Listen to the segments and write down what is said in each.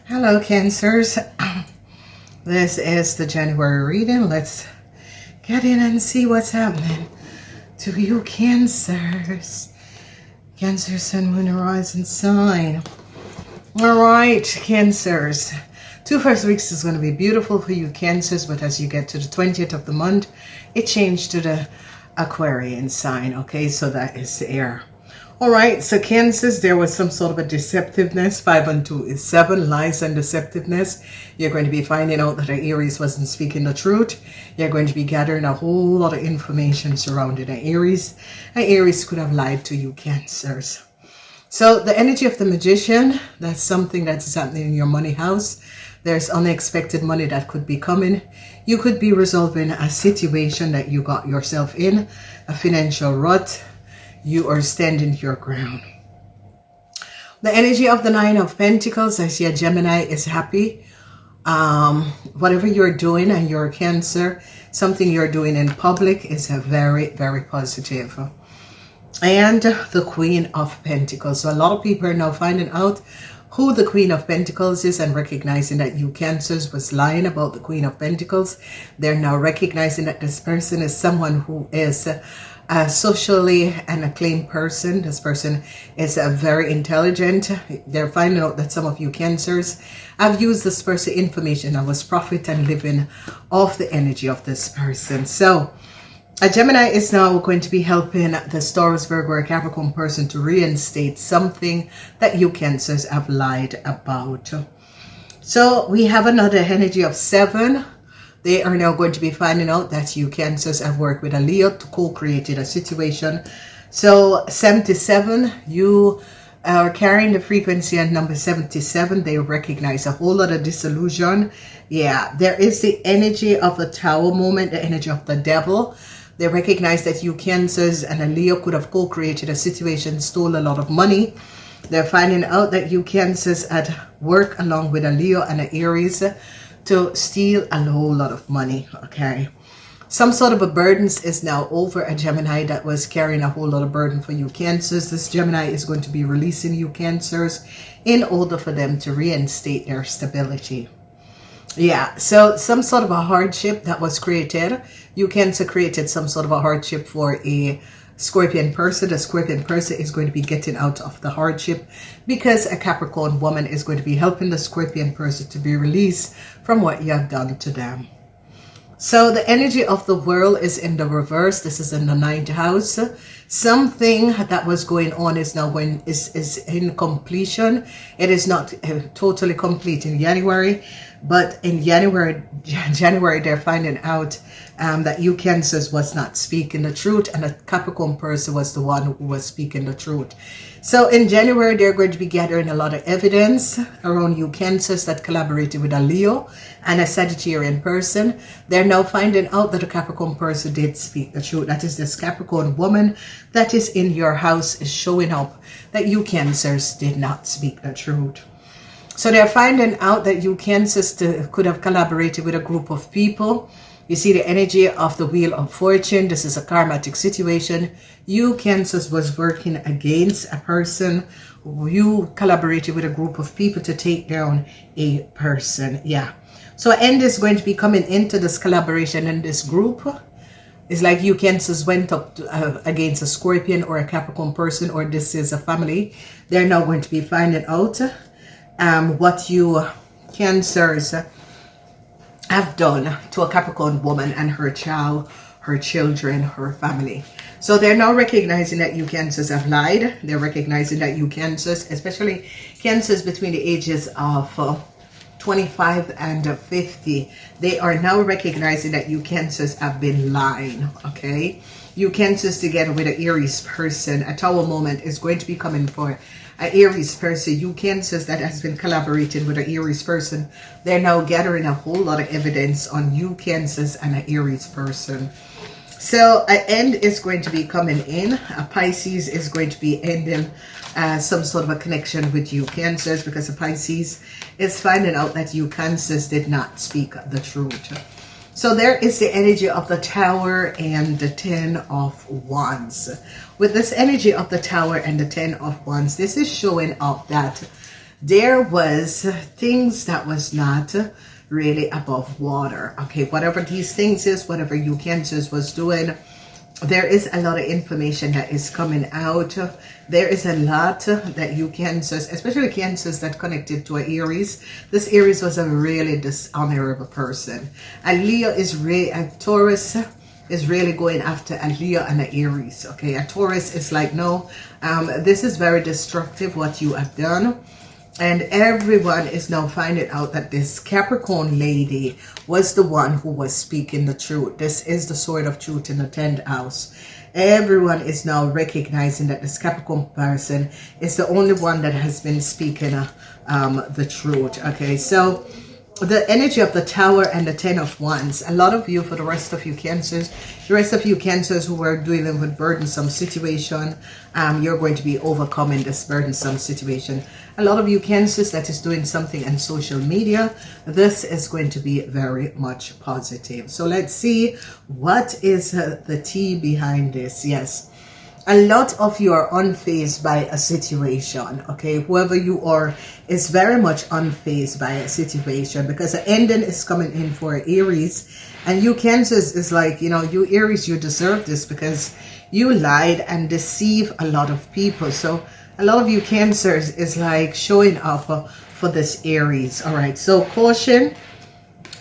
Hello, Cancers. This is the January reading. Let's get in and see what's happening to you, Cancers. Cancer, Sun, Moon, Horizon sign. All right, Cancers. 2 first weeks is going to be beautiful for you, Cancers, but as you get to the 20th of the month, it changed to the Aquarian sign. Okay, so that is the air. All right, so Cancers, there was some sort of a deceptiveness. 5 and 2 is 7, lies and deceptiveness. You're going to be finding out that Aries wasn't speaking the truth. You're going to be gathering a whole lot of information surrounding Aries. Aries could have lied to you, Cancers. So the energy of the Magician, that's something that's happening in your money house. There's unexpected money that could be coming. You could be resolving a situation that you got yourself in, a financial rut. You are standing your ground. The energy of the 9 of Pentacles, I see a Gemini is happy. Whatever you're doing and you're a Cancer, something you're doing in public is a very, very positive. And the Queen of Pentacles. So a lot of people are now finding out who the Queen of Pentacles is and recognizing that you Cancers was lying about the Queen of Pentacles. They're now recognizing that this person is someone who is a socially an acclaimed person. This person is very intelligent. They're finding out that some of you Cancers have used this person information and was profit and living off the energy of this person. So a Gemini is now going to be helping the Taurus, Virgo, or Capricorn person to reinstate something that you Cancers have lied about. So we have another energy of 7. They are now going to be finding out that you Cancers have worked with a Leo to co-create a situation. So 77, you are carrying the frequency at number 77. They recognize a whole lot of disillusion. Yeah, there is the energy of the Tower moment, the energy of the Devil. They recognize that you Cancers and a Leo could have co-created a situation, stole a lot of money. They're finding out that you Cancers had worked along with a Leo and an Aries to steal a whole lot of money. Okay, some sort of a burden is now over a Gemini that was carrying a whole lot of burden for you Cancers. This Gemini is going to be releasing you Cancers in order for them to reinstate their stability. Yeah, so some sort of a hardship that was created. You Cancer created some sort of a hardship for a Scorpion person. The Scorpion person is going to be getting out of the hardship because a Capricorn woman is going to be helping the Scorpion person to be released from what you have done to them. So the energy of the world is in the reverse. This is in the 9th house. Something that was going on is now is in completion. It is not totally complete in January, but in January they're finding out that you Cancers was not speaking the truth, and a Capricorn person was the one who was speaking the truth. So in January, they're going to be gathering a lot of evidence around you Cancers that collaborated with a Leo and a Sagittarian person. They're now finding out that a Capricorn person did speak the truth. That is this Capricorn woman that is in your house is showing up that you Cancers did not speak the truth. So they're finding out that you Cancers could have collaborated with a group of people. You see the energy of the Wheel of Fortune. This is a karmatic situation. You Cancers was working against a person. You collaborated with a group of people to take down a person. Yeah. So an end is going to be coming into this collaboration in this group. It's like you Cancers went up against a Scorpion or a Capricorn person, or this is a family. They're now going to be finding out what you Cancers have done to a Capricorn woman and her child, her children, her family. So they're now recognizing that you Cancers have lied. They're recognizing that you Cancers, especially Cancers between the ages of 25 and 50, they are now recognizing that you Cancers have been lying. Okay, you Cancers together with an Aries person, a Tower moment is going to be coming for an Aries person. You Cancers that has been collaborating with an Aries person, they're now gathering a whole lot of evidence on you Cancers and an Aries person. So an end is going to be coming in. A Pisces is going to be ending some sort of a connection with you Cancers, because a Pisces is finding out that you Cancers did not speak the truth. So there is the energy of the Tower and the 10 of Wands. With this energy of the Tower and the 10 of Wands, this is showing up that there was things that was not really above water. Okay, whatever these things is, whatever you Cancers was doing, there is a lot of information that is coming out. There is a lot that you Cancers, especially Cancers that connected to an Aries. This Aries was a really dishonorable person. A Leo is really, a Taurus is really going after a Leo and an Aries. Okay, a Taurus is like, no, this is very destructive what you have done. And everyone is now finding out that this Capricorn lady was the one who was speaking the truth. This is the sword of truth in the 10th house. Everyone is now recognizing that this Capricorn person is the only one that has been speaking the truth. Okay, so the energy of the Tower and the 10 of Wands. A lot of you, for the rest of you Cancers, the rest of you Cancers who are dealing with burdensome situation, you're going to be overcoming this burdensome situation. A lot of you Cancers that is doing something on social media, this is going to be very much positive. So let's see what is the tea behind this. Yes, a lot of you are unfazed by a situation. Okay, whoever you are is very much unfazed by a situation, because the ending is coming in for Aries, and you Cancers is like, you know, you Aries, you deserve this because you lied and deceived a lot of people. So a lot of you Cancers is like showing up for this Aries. All right, so caution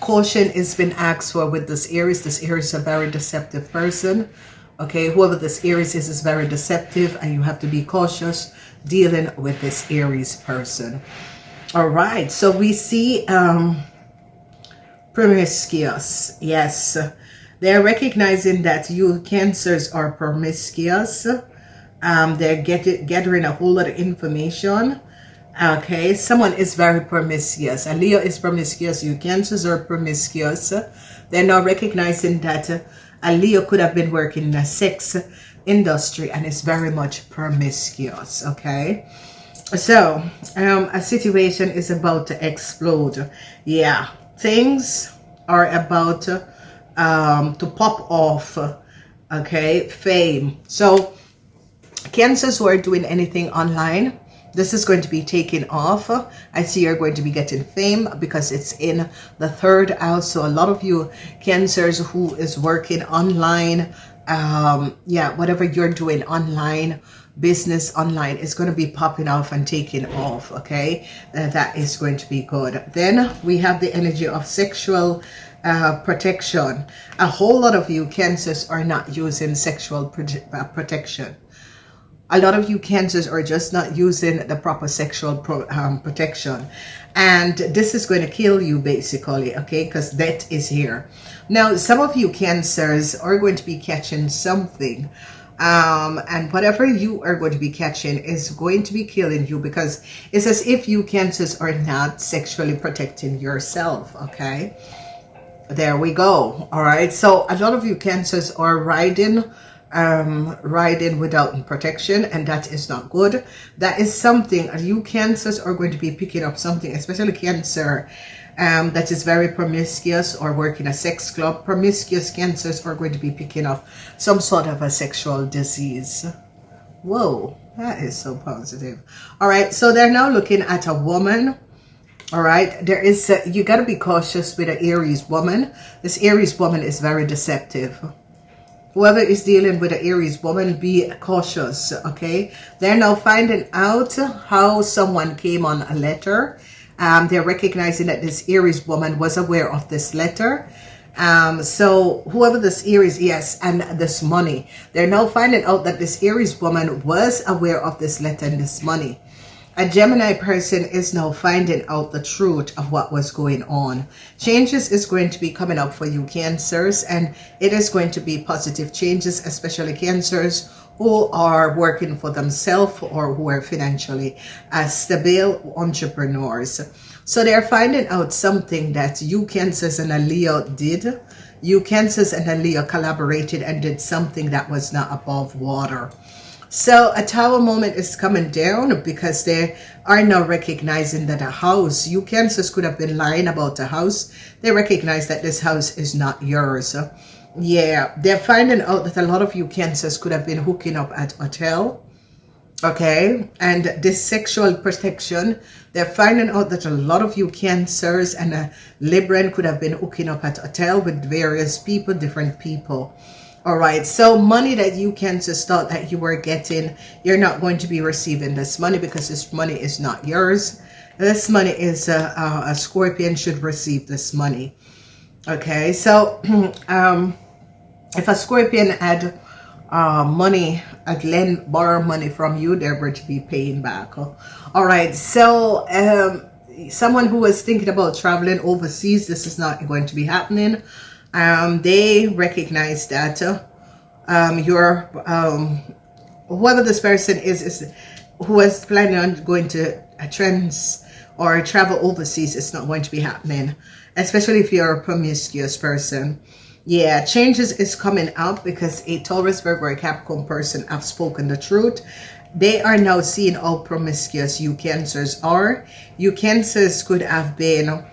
has been asked for with this Aries. This Aries is a very deceptive person. Okay, whoever this Aries is very deceptive, and you have to be cautious dealing with this Aries person. All right, so we see promiscuous. Yes, they're recognizing that you Cancers are promiscuous. They're gathering a whole lot of information. Okay, someone is very promiscuous. A Leo is promiscuous. You Cancers are promiscuous. They're now recognizing that a Leo could have been working in a sex industry and is very much promiscuous. Okay, so a situation is about to explode. Yeah, things are about to pop off. Okay, fame. So Cancers who are doing anything online, this is going to be taken off. I see you're going to be getting fame because it's in the 3rd house. So a lot of you Cancers who is working online, yeah, whatever you're doing online, business online, is going to be popping off and taking off. Okay, that is going to be good. Then we have the energy of sexual protection. A whole lot of you Cancers are not using sexual protection. A lot of you Cancers are just not using the proper sexual protection. And this is going to kill you basically, okay? Because death is here. Now, some of you Cancers are going to be catching something. And whatever you are going to be catching is going to be killing you, because it's as if you Cancers are not sexually protecting yourself, okay? There we go. All right. So a lot of you Cancers are riding without protection, and that is not good. That is something you Cancers are going to be picking up something, especially Cancer that is very promiscuous or working a sex club. Promiscuous Cancers are going to be picking up some sort of a sexual disease. Whoa, that is so positive. All right, so they're now looking at a woman. All right, there is you got to be cautious with an Aries woman. This Aries woman is very deceptive. Whoever is dealing with an Aries woman, be cautious, okay? They're now finding out how someone came on a letter. They're recognizing that this Aries woman was aware of this letter. So whoever this Aries, yes, and this money. They're now finding out that this Aries woman was aware of this letter and this money. A Gemini person is now finding out the truth of what was going on. Changes is going to be coming up for you Cancers, and it is going to be positive changes, especially Cancers who are working for themselves or who are financially stable entrepreneurs. So they're finding out something that you Cancers and a Leo did. You Cancers and a Leo collaborated and did something that was not above water. So a Tower moment is coming down because they are now recognizing that a house, you Cancers could have been lying about a house. They recognize that this house is not yours. Yeah, they're finding out that a lot of you Cancers could have been hooking up at hotel. Okay, and this sexual protection, they're finding out that a lot of you Cancers and Libran could have been hooking up at a hotel with various people, different people. All right, so money that you Cancers thought that you were getting, you're not going to be receiving this money because this money is not yours. This money is a Scorpion should receive this money. Okay, so if a Scorpion had money, borrow money from you, they're going to be paying back. All right, so someone who was thinking about traveling overseas, this is not going to be happening. They recognize that whoever this person is who was planning on going to travel overseas, it's not going to be happening, especially if you're a promiscuous person. Yeah, changes is coming up because a Taurus, Virgo, or Capricorn person have spoken the truth. They are now seeing how promiscuous you Cancers are. You Cancers could have been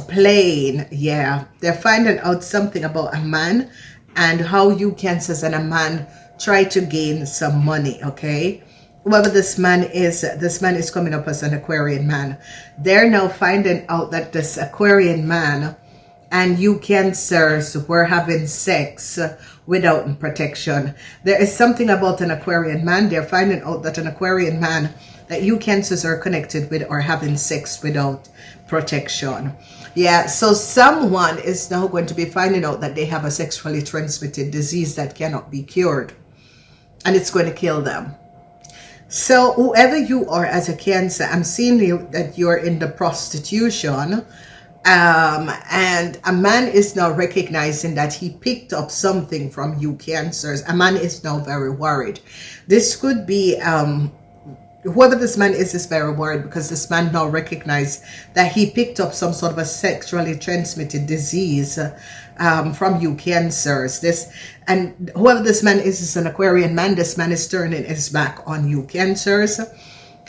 playing. Yeah, they're finding out something about a man and how you Cancers and a man try to gain some money. Okay, whoever this man is coming up as an Aquarian man. They're now finding out that this Aquarian man and you Cancers were having sex without protection. There is something about an Aquarian man. They're finding out that an Aquarian man that you Cancers are connected with are having sex without protection. Yeah, so someone is now going to be finding out that they have a sexually transmitted disease that cannot be cured, and it's going to kill them. So whoever you are as a Cancer, I'm seeing that you're in the prostitution. And a man is now recognizing that he picked up something from you Cancers. A man is now very worried. This could be whoever this man is very worried because this man now recognized that he picked up some sort of a sexually transmitted disease from you Cancers. And whoever this man is an Aquarian man. This man is turning his back on you Cancers.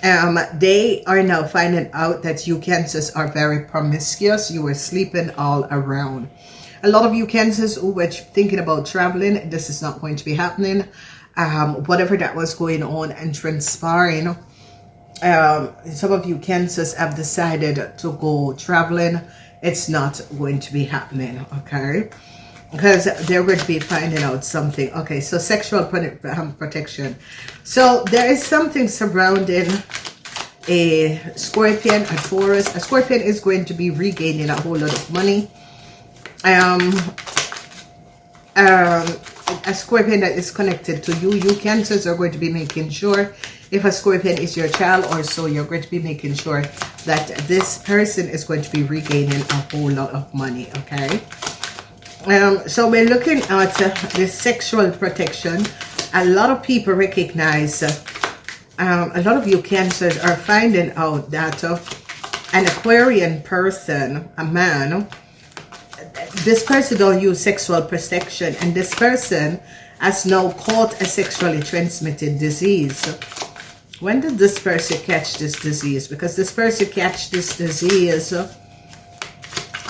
They are now finding out that you Cancers are very promiscuous. You were sleeping all around. A lot of you Cancers who were thinking about traveling, this is not going to be happening. Whatever that was going on and transpiring, some of you Cancers have decided to go traveling. It's not going to be happening, okay? Because they're going to be finding out something. Okay, so sexual protection. So there is something surrounding a Scorpion, a Taurus. A Scorpion is going to be regaining a whole lot of money. A Scorpion that is connected to you. You Cancers are going to be making sure, if a Scorpion is your child or so, you're going to be making sure that this person is going to be regaining a whole lot of money, okay? So we're looking at this sexual protection. A lot of people recognize, a lot of you Cancers are finding out that an Aquarian person, a man, this person don't use sexual protection, and this person has now caught a sexually transmitted disease. When did this person catch this disease? Because this person catch this disease.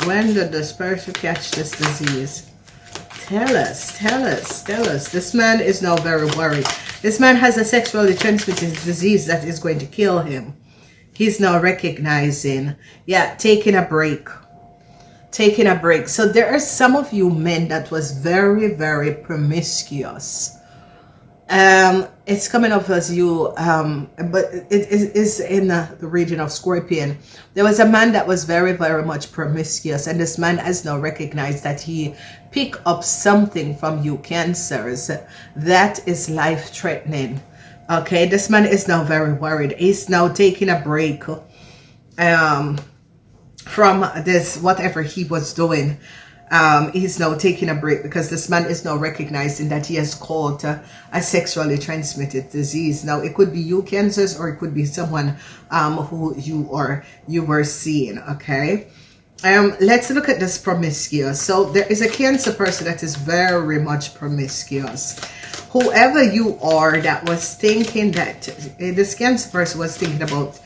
When did this person catch this disease? Tell us, tell us, tell us. This man is now very worried. This man has a sexually transmitted disease that is going to kill him. He's now recognizing, yeah, taking a break. Taking a break. So there are some of you men that was very, very promiscuous. It's coming up as you, but it is in the region of Scorpion. There was a man that was very, very much promiscuous, and this man has now recognized that he picked up something from you Cancers that is life-threatening. Okay, this man is now very worried. He's now taking a break from this, whatever he was doing. He's now taking a break because this man is now recognizing that he has caught a sexually transmitted disease. Now, it could be you Cancers, or it could be someone who you were seeing, okay? Let's look at this promiscuous. So there is a Cancer person that is very much promiscuous. Whoever you are that was thinking that, this Cancer person was thinking about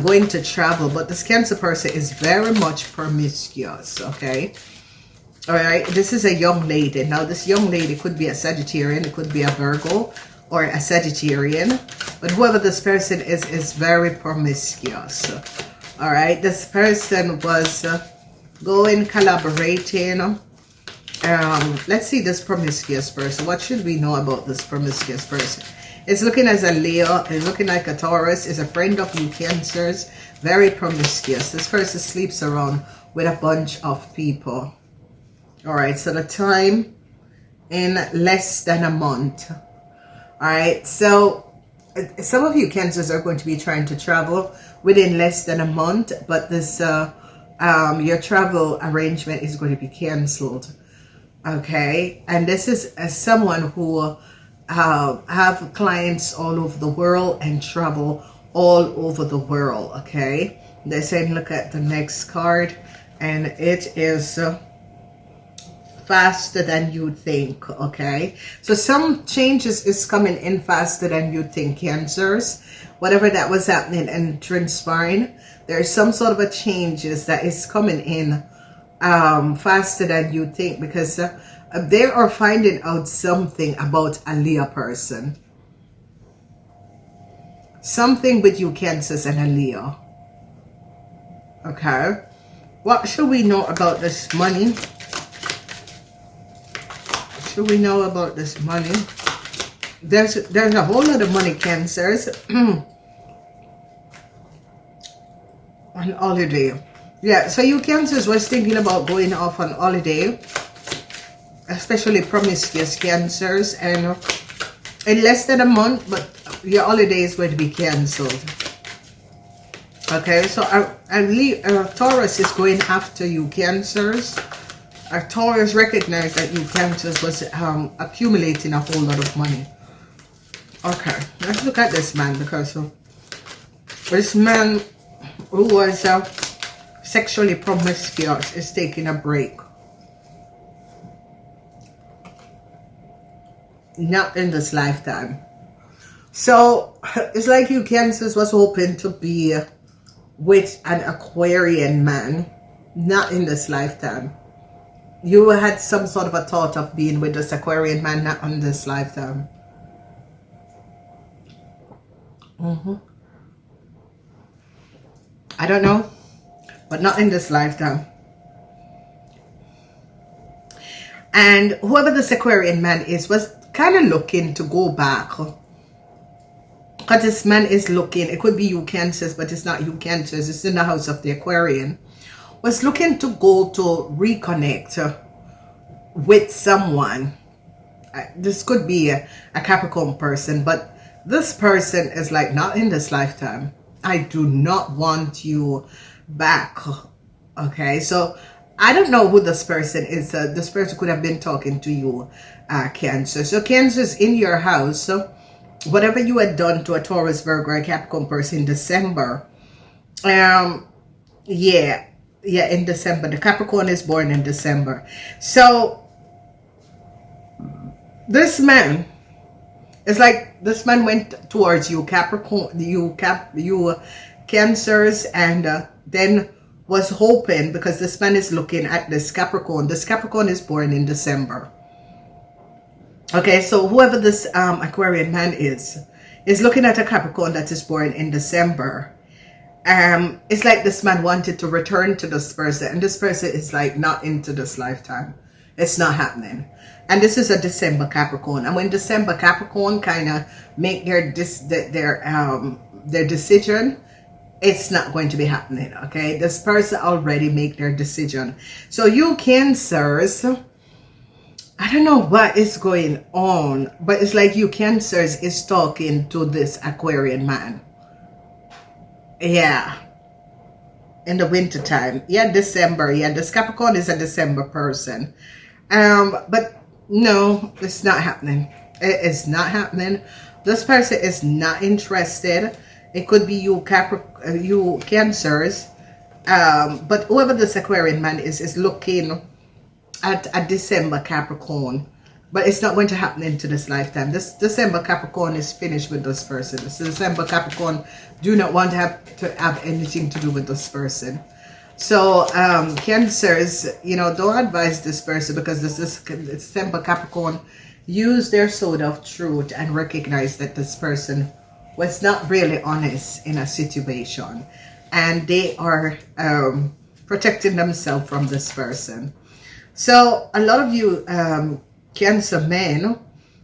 going to travel, but this Cancer person is very much promiscuous, okay? All right, this is a young lady. Now, this young lady could be a Sagittarian, it could be a Virgo, or a Sagittarian. But whoever this person is very promiscuous. All right, this person was going collaborating. Let's see this promiscuous person. What should we know about this promiscuous person? It's looking as a Leo. It's looking like a Taurus. Is a friend of you Cancers. Very promiscuous. This person sleeps around with a bunch of people. All right, so the time in less than a month. All right, so some of you Cancers are going to be trying to travel within less than a month, but this your travel arrangement is going to be canceled. Okay, and this is someone who have clients all over the world and travel all over the world. Okay, they're saying look at the next card, and it is faster than you think. Okay, so some changes is coming in faster than you think, Cancers. Whatever that was happening and transpiring, there's some sort of a changes that is coming in faster than you think, because they are finding out something about a Leo person. Something with you Cancers and a Leo. Okay, what should we know about this money? Should we know about this money? There's a whole lot of money, Cancers. On holiday. Yeah, so you Cancers was thinking about going off on holiday, especially promiscuous Cancers, and in less than a month, but your holiday is going to be cancelled. Okay, so a Taurus is going after you Cancers. A Taurus recognized that you Cancers was accumulating a whole lot of money. Okay, let's look at this man, because this man who was sexually promiscuous is taking a break. Not in this lifetime. So it's like you Cancers was hoping to be with an Aquarian man. Not in this lifetime. You had some sort of a thought of being with this Aquarian man, not in this lifetime. I don't know, but not in this lifetime. And whoever this Aquarian man is was kind of looking to go back. Because this man is looking, it could be you Cancers, but it's not you Cancers, it's in the house of the Aquarian. Was looking to go to reconnect with someone. This could be a Capricorn person, but this person is like, not in this lifetime. I do not want you back. Okay, so I don't know who this person is. This person could have been talking to you, Cancer. So Cancer's in your house. So whatever you had done to a Taurus, Virgo, or a Capricorn person in December, yeah, in December. The Capricorn is born in December. So this man, it's like this man went towards you Capricorn, you Cancers, and then was hoping, because this man is looking at this Capricorn. This Capricorn is born in December. Okay, so whoever this Aquarian man is looking at a Capricorn that is born in December. It's like this man wanted to return to this person, and this person is like, not into this lifetime. It's not happening. And this is a December Capricorn. And when December Capricorn kind of make their decision, it's not going to be happening. Okay, this person already make their decision. So you Cancers, I don't know what is going on, but it's like you Cancers is talking to this Aquarian man. Yeah, in the winter time. Yeah, December. Yeah, this Capricorn is a December person. But no, it's not happening. It is not happening. This person is not interested. It could be you you Cancers. But whoever this Aquarian man is looking at a December Capricorn. But it's not going to happen into this lifetime. This December Capricorn is finished with this person. This December Capricorn do not want to have anything to do with this person. So Cancers, you know, don't advise this person, because this December Capricorn use their sword of truth and recognize that this person was not really honest in a situation, and they are protecting themselves from this person. So a lot of you Cancer men,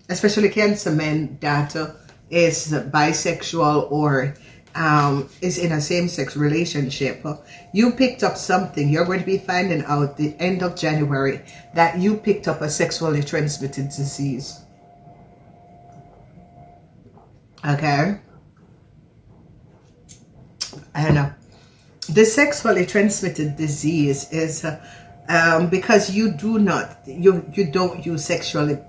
especially Cancer men that is bisexual or is in a same-sex relationship, you picked up something. You're going to be finding out the end of January that you picked up a sexually transmitted disease. Okay? And the sexually transmitted disease is because you don't use sexual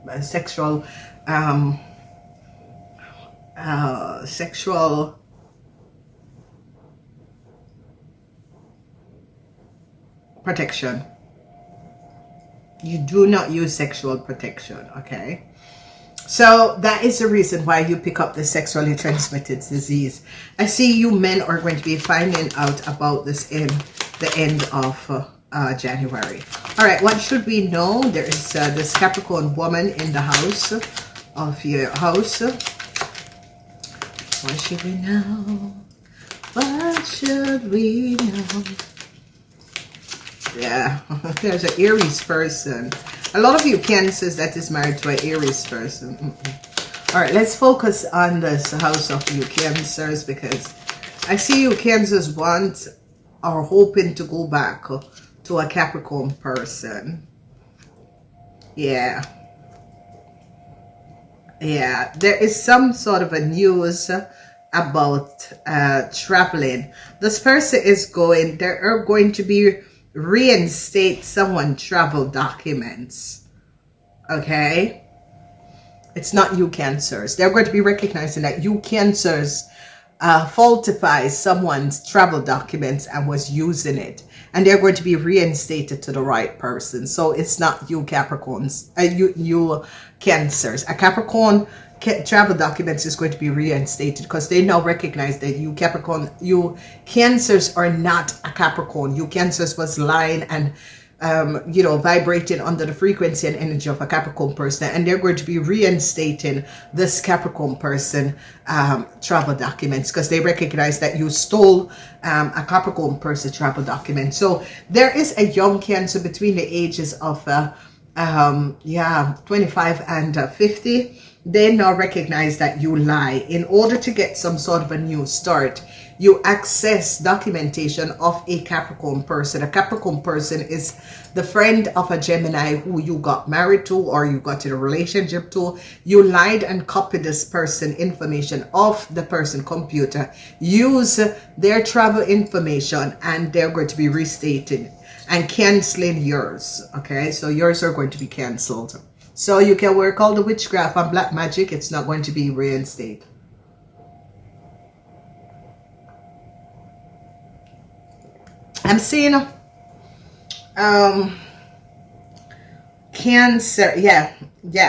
protection. You do not use sexual protection, okay? So that is the reason why you pick up the sexually transmitted disease. I see you men are going to be finding out about this in the end of January. All right, what should we know? There is this Capricorn woman in the house of your house. What should we know? What should we know? Yeah, there's an Aries person. A lot of you Cancers that is married to an Aries person. All right, let's focus on this house of you Cancers, because I see you Cancers want or hoping to go back to a Capricorn person. Yeah. Yeah, there is some sort of a news about traveling. This person is going, they are going to be reinstate someone travel documents. Okay, it's not you Cancers. They're going to be recognizing that you Cancers falsified someone's travel documents and was using it, and they're going to be reinstated to the right person. So it's not you Capricorns, you Cancers. A Capricorn travel documents is going to be reinstated because they now recognize that you Cancers are not a Capricorn. You Cancers was lying and you know, vibrating under the frequency and energy of a Capricorn person, and they're going to be reinstating this Capricorn person travel documents because they recognize that you stole a Capricorn person travel document. So there is a young Cancer between the ages of 25 and 50. They now recognize that you lie. In order to get some sort of a new start, you access documentation of a Capricorn person. A Capricorn person is the friend of a Gemini who you got married to or you got in a relationship to. You lied and copied this person information off the person computer. Use their travel information, and they're going to be restated and canceling yours. Okay, so yours are going to be canceled. So you can work all the witchcraft and black magic. It's not going to be reinstated. I'm seeing Cancer. Yeah,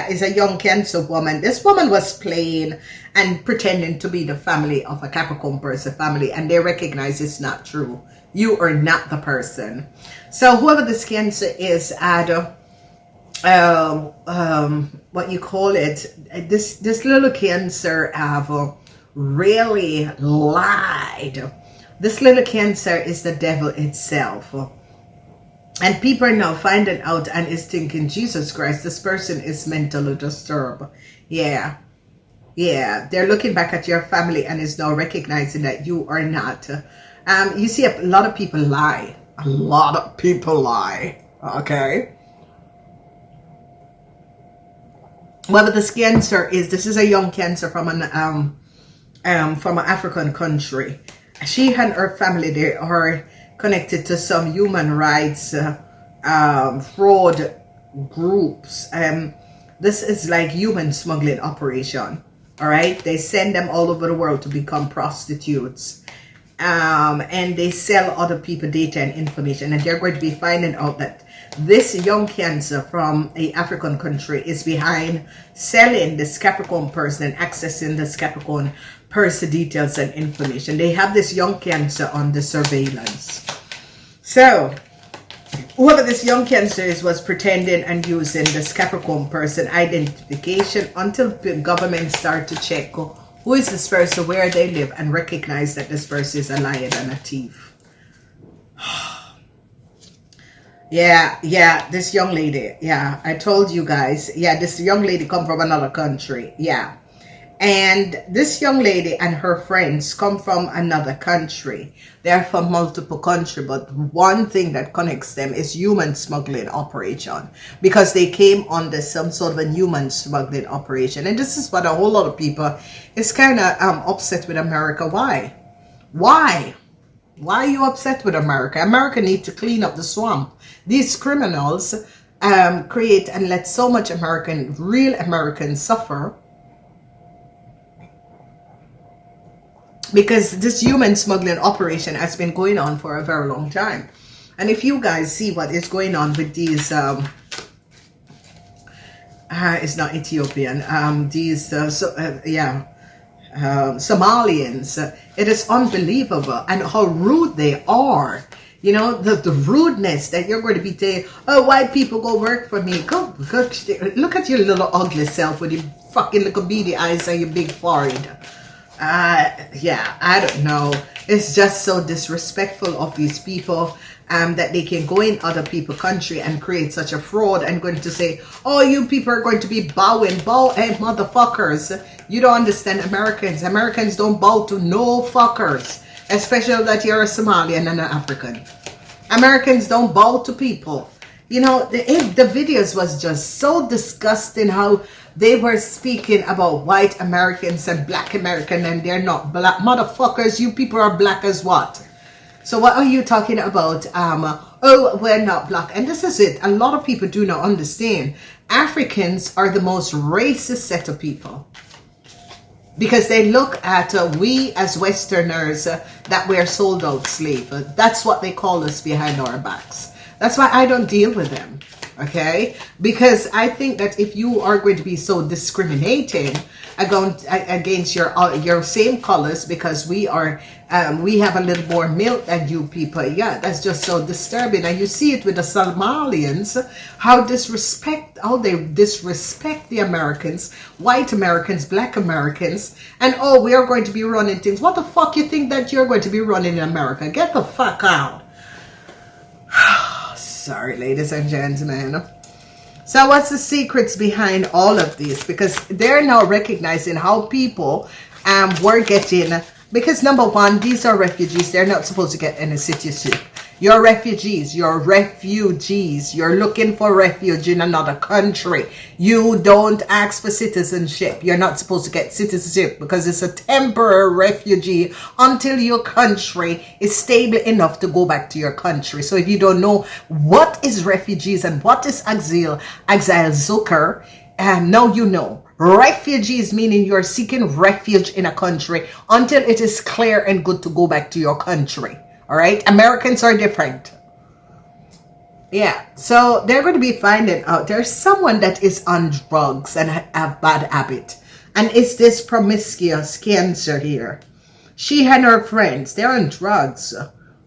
is a young Cancer woman. This woman was playing and pretending to be the family of a Capricorn person family, and they recognize it's not true. You are not the person. So whoever this Cancer is, what you call it, this little Cancer have really lied. This little Cancer is the devil itself, and people are now finding out and is thinking, Jesus Christ, this person is mentally disturbed. Yeah, they're looking back at your family and is now recognizing that you are not. You see, a lot of people lie. A lot of people lie. Okay. Whoever this Cancer is, this is a young Cancer from an African country. She and her family, they are connected to some human rights fraud groups. This is like human smuggling operation. All right, they send them all over the world to become prostitutes, and they sell other people data and information, and they're going to be finding out that this young Cancer from a African country is behind selling this Capricorn person and accessing this Capricorn person details and information. They have this young Cancer on the surveillance. So Whoever this young Cancer is was pretending and using this Capricorn person identification until the government start to check who is this person, where they live, and recognize that this person is a liar and a thief. Yeah, this young lady. Yeah, I told you guys. Yeah, this young lady come from another country. Yeah. And this young lady and her friends come from another country. They're from multiple countries, but one thing that connects them is human smuggling operation, because they came under some sort of a human smuggling operation. And this is what a whole lot of people is kind of upset with America. Why? Why are you upset with America? America needs to clean up the swamp. These criminals create and let so much real Americans suffer, because this human smuggling operation has been going on for a very long time. And if you guys see what is going on with these, it's not Ethiopian, Somalians, it is unbelievable, and how rude they are. You know, the rudeness that you're going to be saying, oh, white people go work for me. Go, look at your little ugly self with your fucking little beady eyes and your big forehead. Yeah, I don't know. It's just so disrespectful of these people that they can go in other people's country and create such a fraud and going to say, oh, you people are going to be bowing. Bow, hey, motherfuckers. You don't understand Americans. Americans don't bow to no fuckers, especially that you're a Somalian and an African. Americans don't bow to people. You know, the videos was just so disgusting how they were speaking about white Americans and black American, and they're not black. Motherfuckers, you people are black as what? So what are you talking about? Oh, we're not black. And this is it. A lot of people do not understand. Africans are the most racist set of people, because they look at we as Westerners that we're sold out slave. That's what they call us behind our backs. That's why I don't deal with them, okay? Because I think that if you are going to be so discriminating against your same colors, because we have a little more milk than you people, yeah, that's just so disturbing. And you see it with the Somalians, how they disrespect the Americans, white Americans, black Americans, and oh, we are going to be running things. What the fuck you think that you're going to be running in America? Get the fuck out. Sorry, ladies and gentlemen. So what's the secrets behind all of this? Because they're now recognizing how people were getting, because number one, these are refugees. They're not supposed to get any citizenship. You're refugees. You're refugees. You're looking for refuge in another country. You don't ask for citizenship. You're not supposed to get citizenship because it's a temporary refugee until your country is stable enough to go back to your country. So if you don't know what is refugees and what is exile zucker, now you know. Refugees meaning you're seeking refuge in a country until it is clear and good to go back to your country. All right, Americans are different. Yeah, so they're going to be finding out there's someone that is on drugs and have bad habit, and it's this promiscuous Cancer here. She and her friends, they're on drugs,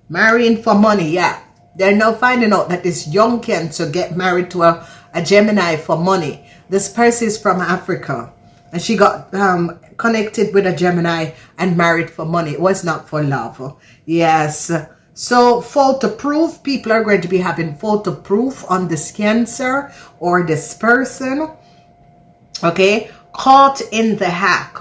marrying for money. Yeah, they're now finding out that this young Cancer get married to a Gemini for money. This person is from Africa, and she got connected with a Gemini and married for money. It was not for love. Yes. So photo proof, people are going to be having photo proof on this Cancer or this person. Okay. Caught in the hack.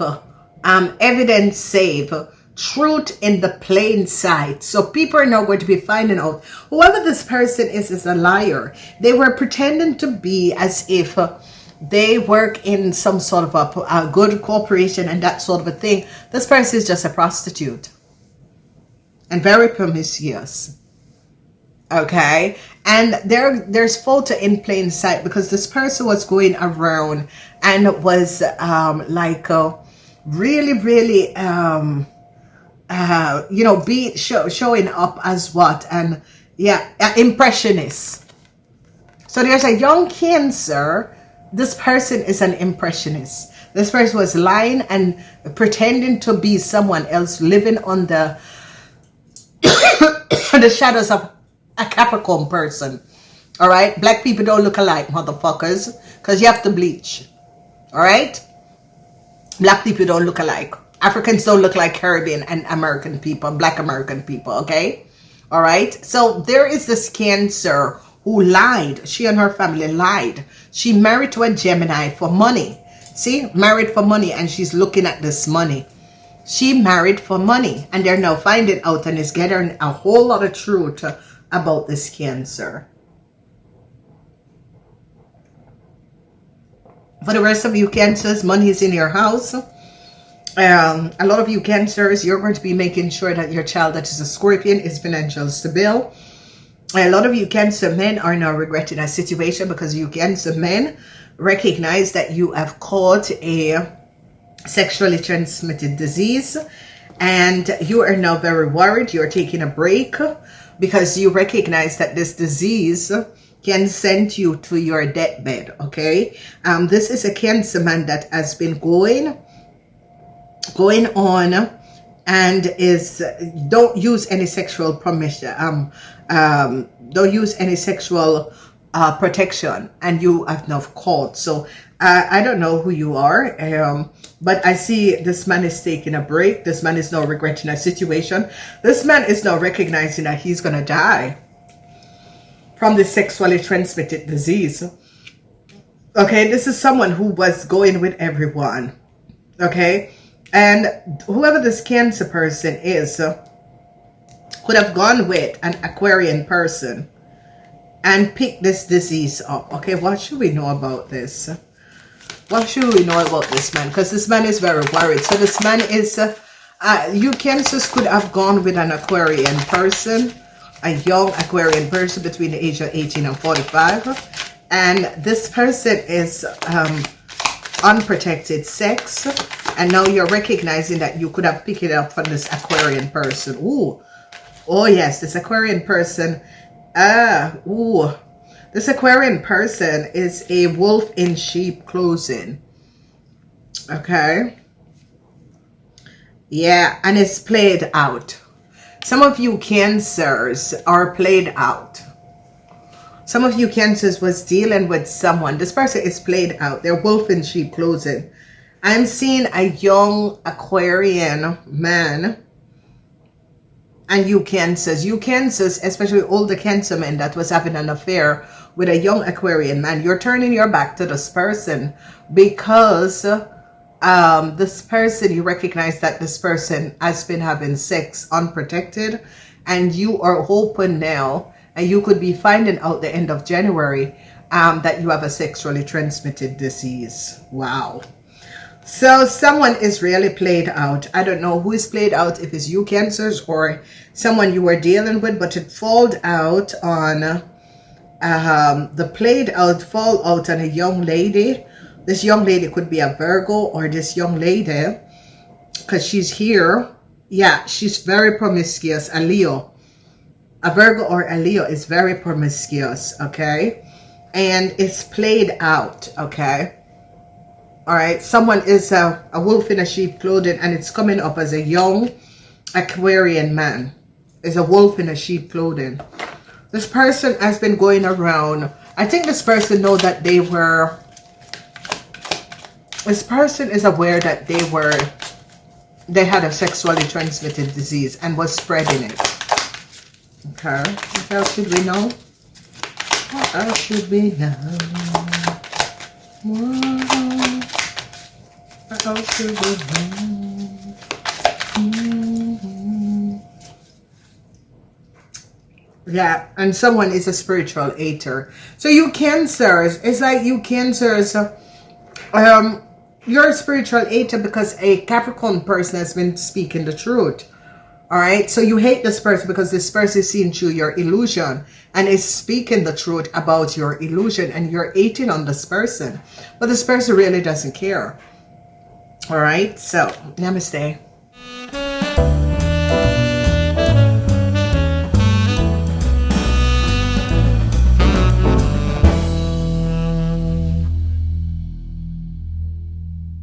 Evidence save. Truth in the plain sight. So people are now going to be finding out whoever this person is a liar. They were pretending to be as if they work in some sort of a good corporation and that sort of a thing. This person is just a prostitute and very promiscuous. Okay, and there's photo in plain sight because this person was going around and was really you know, showing up as what, and yeah, impressionist. So there's a young Cancer. This person is an impressionist. This person was lying and pretending to be someone else, living on the the shadows of a Capricorn person. All right? Black people don't look alike, motherfuckers, because you have to bleach. All right? Black people don't look alike. Africans don't look like Caribbean and American people, Black American people, okay? All right? So there is this Cancer who lied. She and her family lied. She married to a Gemini for money. See? Married for money, and she's looking at this money. She married for money, and they're now finding out and is getting a whole lot of truth about this Cancer. For the rest of you Cancers, money is in your house. A lot of you Cancers, you're going to be making sure that your child that is a Scorpion is financially stable. A lot of you Cancer men are now regretting a situation because you Cancer men recognize that you have caught a sexually transmitted disease, and you are now very worried. You're taking a break because you recognize that this disease can send you to your deathbed, okay? This is a Cancer man that has been going on and is, don't use any sexual permission, don't use any sexual protection, and you have now caught. So I don't know who you are, but I see this man is taking a break. This man is now regretting a situation. This man is now recognizing that he's gonna die from the sexually transmitted disease. Okay, this is someone who was going with everyone. Okay, and whoever this Cancer person is could have gone with an Aquarian person and picked this disease up. Okay, what should we know about this? What should we know about this man? Because this man is very worried. So this man is, you Cancers could have gone with an Aquarian person, a young Aquarian person between the age of 18 and 45. And this person is unprotected sex. And now you're recognizing that you could have picked it up from this Aquarian person. Ooh. Oh yes, this Aquarian person. This Aquarian person is a wolf in sheep clothing. Okay. Yeah, and it's played out. Some of you Cancers are played out. Some of you Cancers was dealing with someone. This person is played out. They're wolf in sheep clothing. I'm seeing a young Aquarian man. And you Cancers, especially older Cancer men that was having an affair with a young Aquarian man, you're turning your back to this person because this person, you recognize that this person has been having sex unprotected, and you are hoping now, and you could be finding out the end of January that you have a sexually transmitted disease. Wow. So someone is really played out. I don't know who is played out, if it's you Cancers or someone you were dealing with, but it fall out on the played out fall out on a young lady. This young lady could be a Virgo, or this young lady, because she's here. Yeah, she's very promiscuous. A Leo. A Virgo or a Leo is very promiscuous, okay? And it's played out, okay? All right, someone is a wolf in a sheep clothing, and it's coming up as a young Aquarian man. Is a wolf in a sheep clothing. This person has been going around. I think this person know that they were. This person is aware that they had a sexually transmitted disease and was spreading it. Okay, what else should we know? What else should we know? What else should we know? Yeah, and someone is a spiritual hater. So you Cancers, it's like you Cancers, you're a spiritual hater because a Capricorn person has been speaking the truth. All right, so you hate this person because this person is seeing through your illusion and is speaking the truth about your illusion, and you're hating on this person, but this person really doesn't care. All right, so namaste.